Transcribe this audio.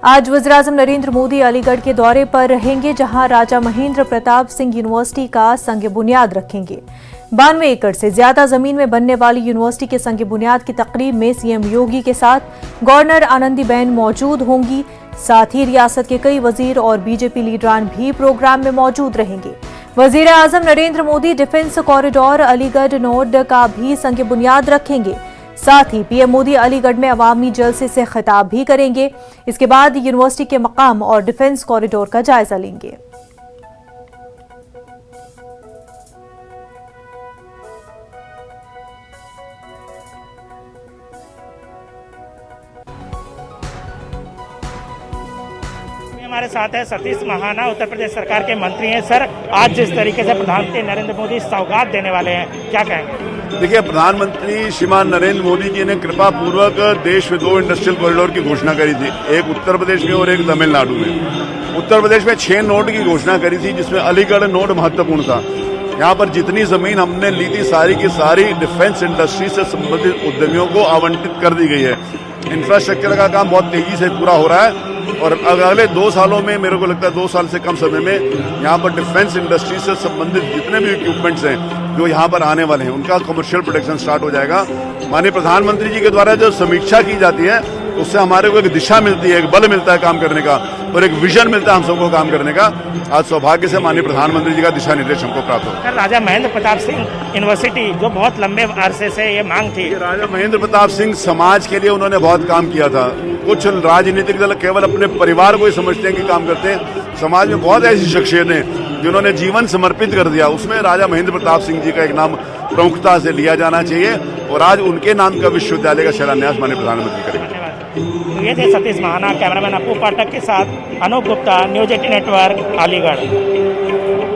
आज वज़ीर-ए-आज़म नरेंद्र मोदी अलीगढ़ के दौरे पर रहेंगे, जहां राजा महेंद्र प्रताप सिंह यूनिवर्सिटी का संग बुनियाद रखेंगे। 92 एकड़ से ज्यादा जमीन में बनने वाली यूनिवर्सिटी के संग बुनियाद की तकरीब में सीएम योगी के साथ गवर्नर आनंदीबेन मौजूद होंगी। साथ ही रियासत के कई वजीर और बीजेपी लीडरान भी प्रोग्राम में मौजूद रहेंगे। वज़ीर-ए-आज़म Narendra Modi defence corridor Aligarh node का भी संग बुनियाद रखेंगे। साथ ही पीएम मोदी अलीगढ़ में अवामी जलसे से खिताब भी करेंगे। इसके बाद यूनिवर्सिटी के मकाम और डिफेंस कॉरिडोर का जायजा लेंगे। हमारे साथ है सतीश महाना, उत्तर प्रदेश सरकार के मंत्री हैं। सर, आज जिस तरीके से प्रधानमंत्री नरेंद्र मोदी सौगात देने वाले हैं, क्या कहेंगे? देखिए, प्रधानमंत्री श्रीमान नरेंद्र मोदी जी ने कृपा पूर्वक देश में 2 इंडस्ट्रियल कॉरिडोर की घोषणा करी थी, एक उत्तर प्रदेश में और एक तमिलनाडु में। उत्तर प्रदेश में 6 नोड की घोषणा करी थी, जिसमें अलीगढ़ नोड महत्वपूर्ण था। यहाँ पर जितनी जमीन हमने ली थी सारी की सारी डिफेंस इंडस्ट्री से संबंधित उद्यमियों को आवंटित कर दी गई है। इंफ्रास्ट्रक्चर का काम बहुत तेजी से पूरा हो रहा है और अगले 2 सालों में, मेरे को लगता है 2 साल से कम समय में, यहाँ पर डिफेंस इंडस्ट्री से संबंधित जितने भी इक्विपमेंट्स हैं जो यहाँ पर आने वाले हैं, उनका कमर्शियल प्रोडक्शन स्टार्ट हो जाएगा। माननीय प्रधानमंत्री जी के द्वारा जो समीक्षा की जाती है, उससे हमारे को एक दिशा मिलती है, एक बल मिलता है काम करने का और एक विजन मिलता है हम सबको काम करने का। आज सौभाग्य से माननीय प्रधानमंत्री जी का दिशा निर्देश हमको प्राप्त हो। राजा महेंद्र प्रताप सिंह यूनिवर्सिटी, जो बहुत लंबे अरसे से ये मांग थी। राजा महेंद्र प्रताप सिंह समाज के लिए उन्होंने बहुत काम किया था। कुछ राजनीतिक दल केवल अपने परिवार को ही समझते हैं कि काम करते हैं। समाज में बहुत ऐसी शख्सियतें जिन्होंने जीवन समर्पित कर दिया, उसमें राजा महेंद्र प्रताप सिंह जी का एक नाम प्रमुखता से लिया जाना चाहिए और आज उनके नाम का विश्वविद्यालय का शिलान्यास माननीय प्रधानमंत्री करेंगे। ये थे सतीश महाना, कैमरामैन अपू पाठक के साथ अनूप गुप्ता, न्यूज 18 नेटवर्क, अलीगढ़।